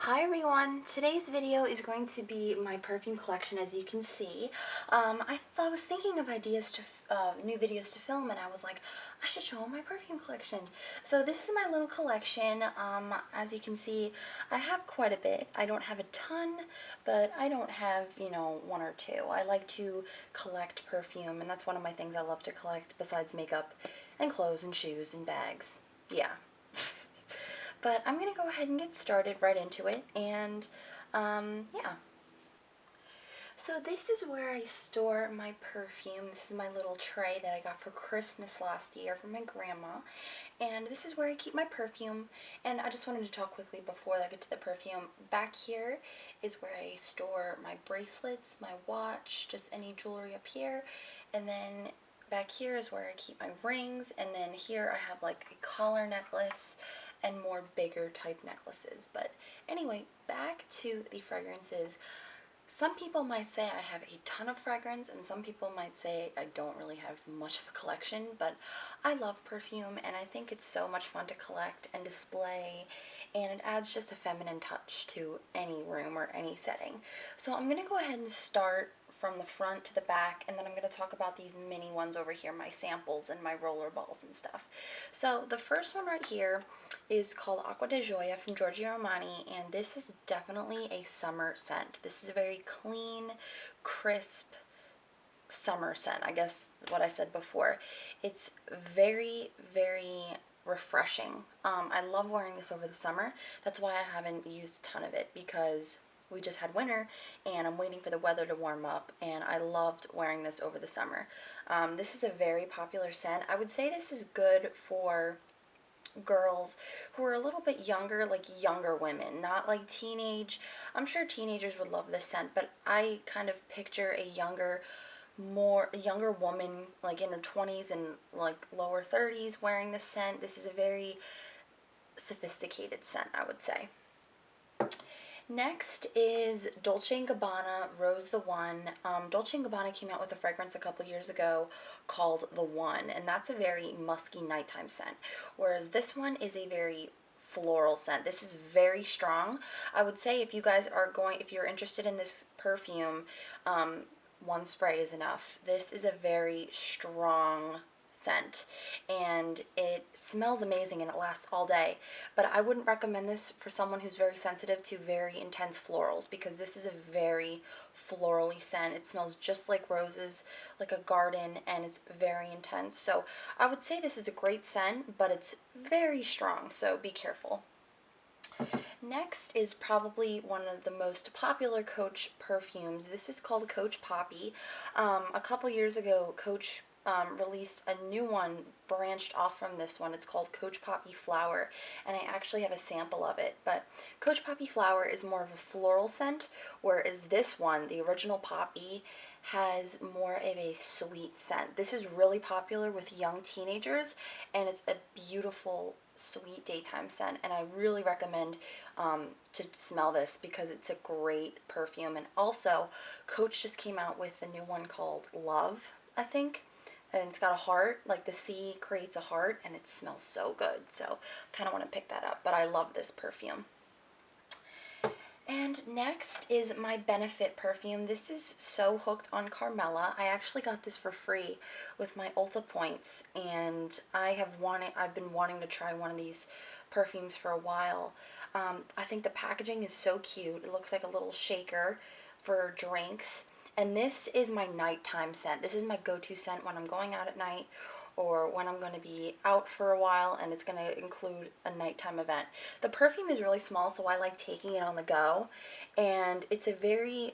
Hi everyone! Today's video is going to be my perfume collection, as you can see. I was thinking of ideas to new videos to film, and I was like, I should show my perfume collection. So this is my little collection. As you can see, I have quite a bit. I don't have a ton, but I don't have, one or two. I like to collect perfume, and that's one of my things I love to collect besides makeup and clothes and shoes and bags. Yeah. But I'm going to go ahead and get started right into it, and yeah. So this is where I store my perfume. This is my little tray that I got for Christmas last year from my grandma, and this is where I keep my perfume. And I just wanted to talk quickly before I get to the perfume. Back here is where I store my bracelets, my watch, just any jewelry up here, and then back here is where I keep my rings, and then here I have like a collar necklace and more bigger type necklaces. But anyway, back to the fragrances. Some people might say I have a ton of fragrance, and some people might say I don't really have much of a collection, but I love perfume, and I think it's so much fun to collect and display, and it adds just a feminine touch to any room or any setting. So I'm going to go ahead and start from the front to the back, and then I'm going to talk about these mini ones over here, my samples and my roller balls and stuff. So the first one right here is called Aqua de Gioia from Giorgio Armani, and this is definitely a summer scent. This is a very clean, crisp summer scent. I guess what I said before. It's very, very refreshing. I love wearing this over the summer. That's why I haven't used a ton of it, because we just had winter and I'm waiting for the weather to warm up, and I loved wearing this over the summer. This is a very popular scent. I would say this is good for girls who are a little bit younger, like younger women, not like teenage. I'm sure teenagers would love this scent, but I kind of picture a younger woman, like in her 20s and like lower 30s, wearing this scent. This is a very sophisticated scent, I would say. Next is Dolce & Gabbana Rose the One. Dolce & Gabbana came out with a fragrance a couple years ago called The One, and that's a very musky nighttime scent, whereas this one is a very floral scent. This is very strong. I would say if you guys are if you're interested in this perfume, one spray is enough. This is a very strong scent, and it smells amazing and it lasts all day, but I wouldn't recommend this for someone who's very sensitive to very intense florals, because this is a very florally scent. It smells just like roses, like a garden, and it's very intense. So I would say this is a great scent, but it's very strong, so be careful. Next is probably one of the most popular Coach perfumes. This is called Coach Poppy. A couple years ago, Coach released a new one branched off from this one. It's called Coach Poppy Flower, and I actually have a sample of it. But Coach Poppy Flower is more of a floral scent, whereas this one, the original Poppy, has more of a sweet scent. This is really popular with young teenagers, and it's a beautiful, sweet daytime scent, and I really recommend to smell this because it's a great perfume. And also, Coach just came out with a new one called Love, I think, and it's got a heart, like the sea creates a heart, and it smells so good. So I kind of want to pick that up, but I love this perfume. And next is my Benefit perfume. This is so hooked on Carmella. I actually got this for free with my Ulta points, and I've been wanting to try one of these perfumes for a while. I think the packaging is so cute. It looks like a little shaker for drinks. And this is my nighttime scent. This is my go-to scent when I'm going out at night, or when I'm going to be out for a while, and it's going to include a nighttime event. The perfume is really small, so I like taking it on the go, and it's a very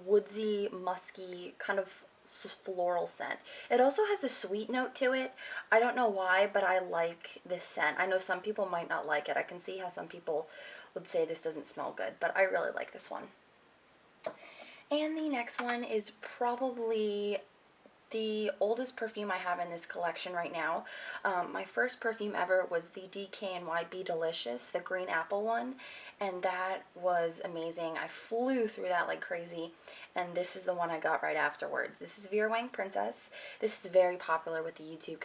woodsy, musky, kind of floral scent. It also has a sweet note to it. I don't know why, but I like this scent. I know some people might not like it. I can see how some people would say this doesn't smell good, but I really like this one. And the next one is probably the oldest perfume I have in this collection right now. My first perfume ever was the DKNY Be Delicious, the green apple one, and that was amazing. I flew through that like crazy, and this is the one I got right afterwards. This is Vera Wang Princess. This is very popular with the YouTube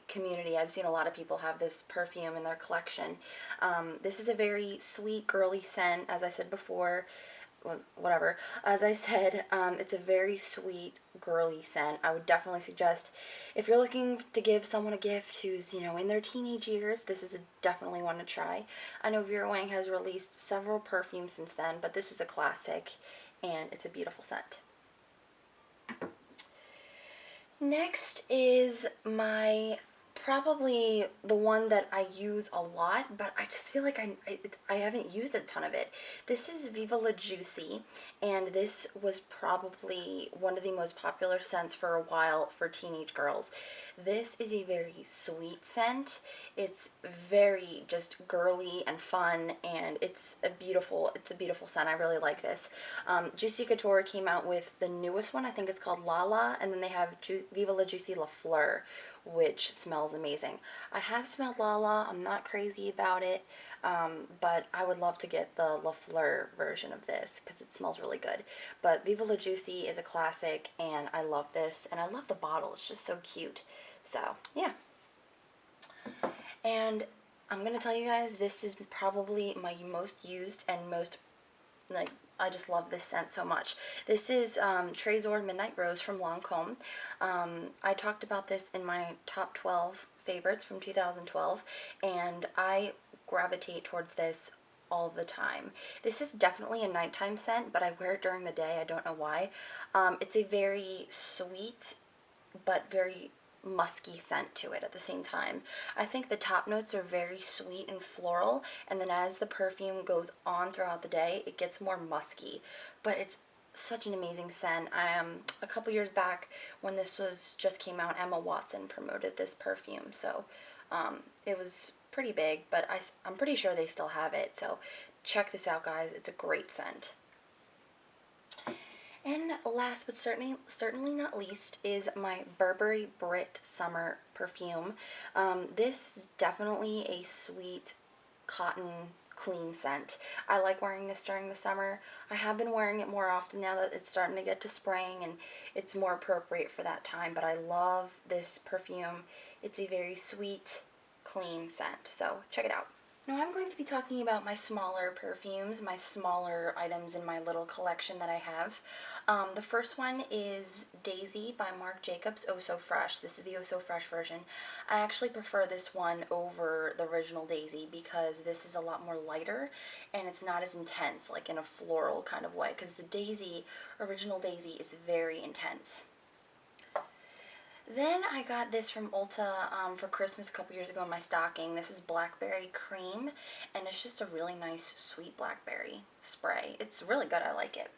community. I've seen a lot of people have this perfume in their collection. This is a very sweet, girly scent, as I said before. Whatever. As I said, it's a very sweet, girly scent. I would definitely suggest if you're looking to give someone a gift who's, you know, in their teenage years, this is definitely one to try. I know Vera Wang has released several perfumes since then, but this is a classic, and it's a beautiful scent. Next is probably the one that I use a lot, but I just feel like I haven't used a ton of it. This is Viva La Juicy, and this was probably one of the most popular scents for a while for teenage girls. This is a very sweet scent. It's very just girly and fun, and it's a beautiful scent. I really like this. Juicy Couture came out with the newest one. I think it's called Lala, and then they have Viva La Juicy La Fleur, which smells amazing. I have smelled Lala. I'm not crazy about it, but I would love to get the La Fleur version of this because it smells really good. But Viva La Juicy is a classic, and I love this, and I love the bottle. It's just so cute. So, yeah. And I'm going to tell you guys, this is probably my most used and most, like, I just love this scent so much. This is Tresor Midnight Rose from Lancome. I talked about this in my top 12 favorites from 2012, and I gravitate towards this all the time. This is definitely a nighttime scent, but I wear it during the day. I don't know why. It's a very sweet but very musky scent to it at the same time. I think the top notes are very sweet and floral, and then as the perfume goes on throughout the day, it gets more musky. But it's such an amazing scent. A couple years back when this was just came out, Emma Watson promoted this perfume, so it was pretty big, but I'm pretty sure they still have it, so check this out, guys. It's a great scent. And last but certainly not least is my Burberry Brit Summer perfume. This is definitely a sweet cotton clean scent. I like wearing this during the summer. I have been wearing it more often now that it's starting to get to spring and it's more appropriate for that time, but I love this perfume. It's a very sweet, clean scent, so check it out. Now I'm going to be talking about my smaller perfumes, my smaller items in my little collection that I have. The first one is Daisy by Marc Jacobs Oh So Fresh. This is the Oh So Fresh version. I actually prefer this one over the original Daisy because this is a lot more lighter and it's not as intense, like in a floral kind of way, because the original Daisy is very intense. Then I got this from Ulta for Christmas a couple years ago in my stocking. This is Blackberry Cream, and it's just a really nice sweet blackberry spray. It's really good. I like it.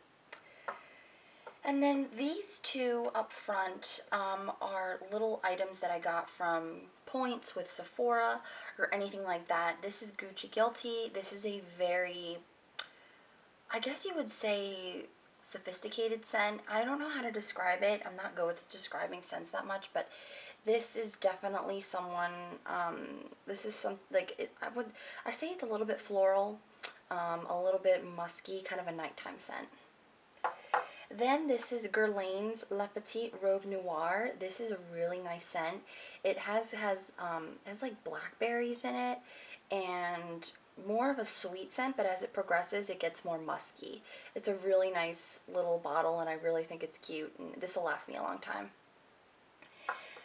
And then these two up front are little items that I got from points with Sephora or anything like that. This is Gucci Guilty. This is a very, I guess you would say, sophisticated scent. I don't know how to describe it. I'm not good with describing scents that much, but this is definitely someone, this is some, like, I say it's a little bit floral, a little bit musky, kind of a nighttime scent. Then this is Guerlain's La Petite Robe Noir. This is a really nice scent. It has like blackberries in it and more of a sweet scent, but as it progresses, it gets more musky. It's a really nice little bottle, and I really think it's cute, and this will last me a long time.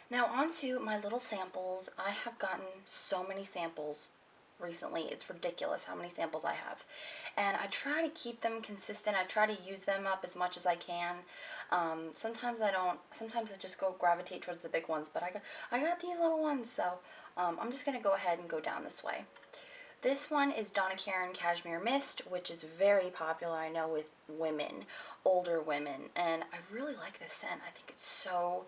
Now on to my little samples. I have gotten so many samples recently. It's ridiculous how many samples I have. And I try to keep them consistent. I try to use them up as much as I can. Sometimes I don't. Sometimes I just go gravitate towards the big ones, but I got these little ones, so I'm just going to go ahead and go down this way. This one is Donna Cashmere Mist, which is very popular, I know, with women, older women, and I really like this scent. I think it's so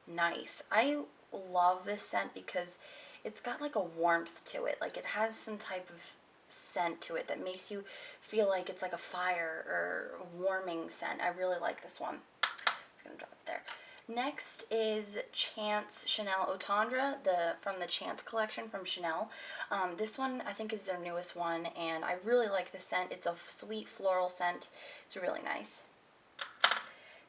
nice. I love this scent because it's got like a warmth to it. Like it has some type of scent to it that makes you feel like it's like a fire or a warming scent. I really like this one. I'm just going to drop it there. Next is Chance Chanel Eau Tendre, from the Chance collection from Chanel. This one I think is their newest one, and I really like the scent. It's a sweet floral scent. It's really nice.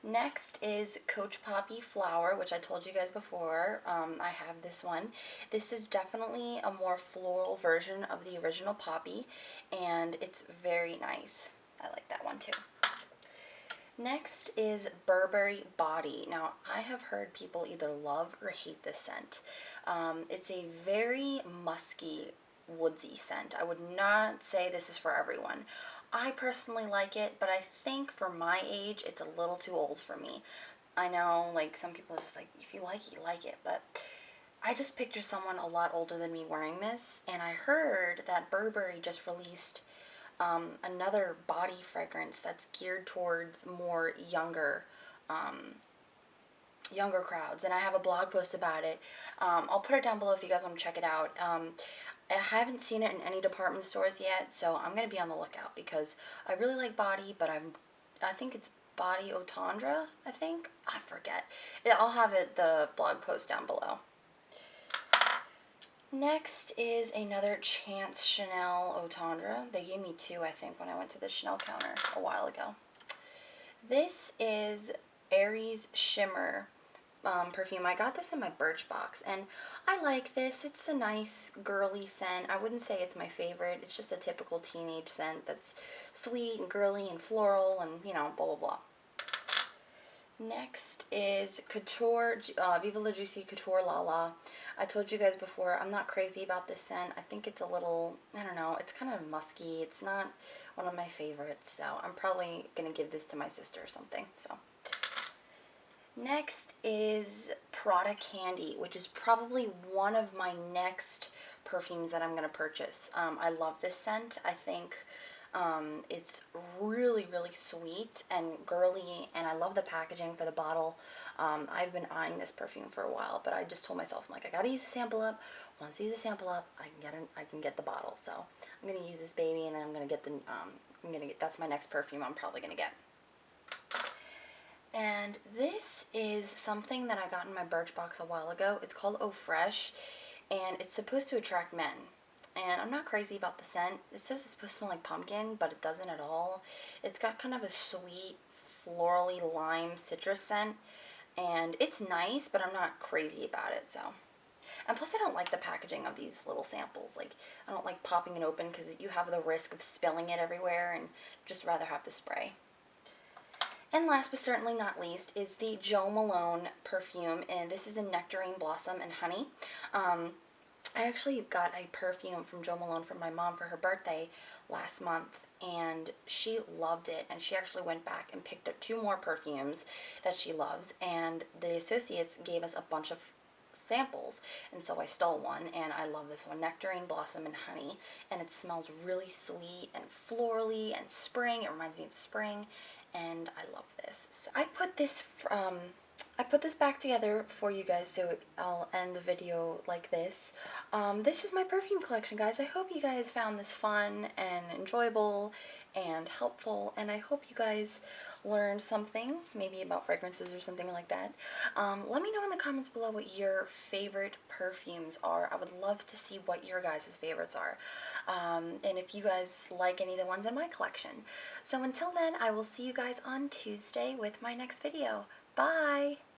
Next is Coach Poppy Flower, which I told you guys before. I have this one. This is definitely a more floral version of the original Poppy, and it's very nice. I like that one too. Next is Burberry Body. Now, I have heard people either love or hate this scent. It's a very musky, woodsy scent. I would not say this is for everyone. I personally like it, but I think for my age, it's a little too old for me. I know, like, some people are just like, if you like it, you like it, but I just picture someone a lot older than me wearing this, and I heard that Burberry just released another body fragrance that's geared towards more younger crowds, and I have a blog post about it. I'll put it down below if you guys want to check it out. I haven't seen it in any department stores yet, so I'm gonna be on the lookout because I really like Body, but I think it's Body Eau Tendre, I think. I forget. Yeah, I'll have the blog post down below. Next is another Chance Chanel Eau Tendre. They gave me two, I think, when I went to the Chanel counter a while ago. This is Aerie Shimmer perfume. I got this in my Birchbox, and I like this. It's a nice girly scent. I wouldn't say it's my favorite. It's just a typical teenage scent that's sweet and girly and floral and, you know, blah, blah, blah. Next is Couture, Viva La Juicy Couture La La. I told you guys before, I'm not crazy about this scent. I think it's a little, I don't know, it's kind of musky. It's not one of my favorites, so I'm probably going to give this to my sister or something. So next is Prada Candy, which is probably one of my next perfumes that I'm going to purchase. I love this scent. I think it's really, really sweet and girly, and I love the packaging for the bottle. I've been eyeing this perfume for a while, but I just told myself, I'm like, I gotta use a sample up. Once I use a sample up, I can get the bottle. So I'm gonna use this baby, and then I'm gonna get that's my next perfume I'm probably gonna get. And this is something that I got in my Birchbox a while ago. It's called Eau Fresh, and it's supposed to attract men. And I'm not crazy about the scent. It says it's supposed to smell like pumpkin, but it doesn't at all. It's got kind of a sweet, florally lime citrus scent, and it's nice, but I'm not crazy about it, so. And plus, I don't like the packaging of these little samples. Like, I don't like popping it open because you have the risk of spilling it everywhere, and just rather have the spray. And last but certainly not least is the Jo Malone perfume, and this is in Nectarine Blossom and Honey. I actually got a perfume from Jo Malone from my mom for her birthday last month, and she loved it, and she actually went back and picked up 2 more perfumes that she loves, and the associates gave us a bunch of samples, and so I stole one, and I love this one, Nectarine Blossom and Honey, and it smells really sweet and florally and spring. It reminds me of spring, and I love this. So I put this back together for you guys, so I'll end the video like this. This is my perfume collection, guys. I hope you guys found this fun and enjoyable and helpful, and I hope you guys learned something, maybe about fragrances or something like that. Let me know in the comments below what your favorite perfumes are. I would love to see what your guys' favorites are, and if you guys like any of the ones in my collection. So until then, I will see you guys on Tuesday with my next video. Bye!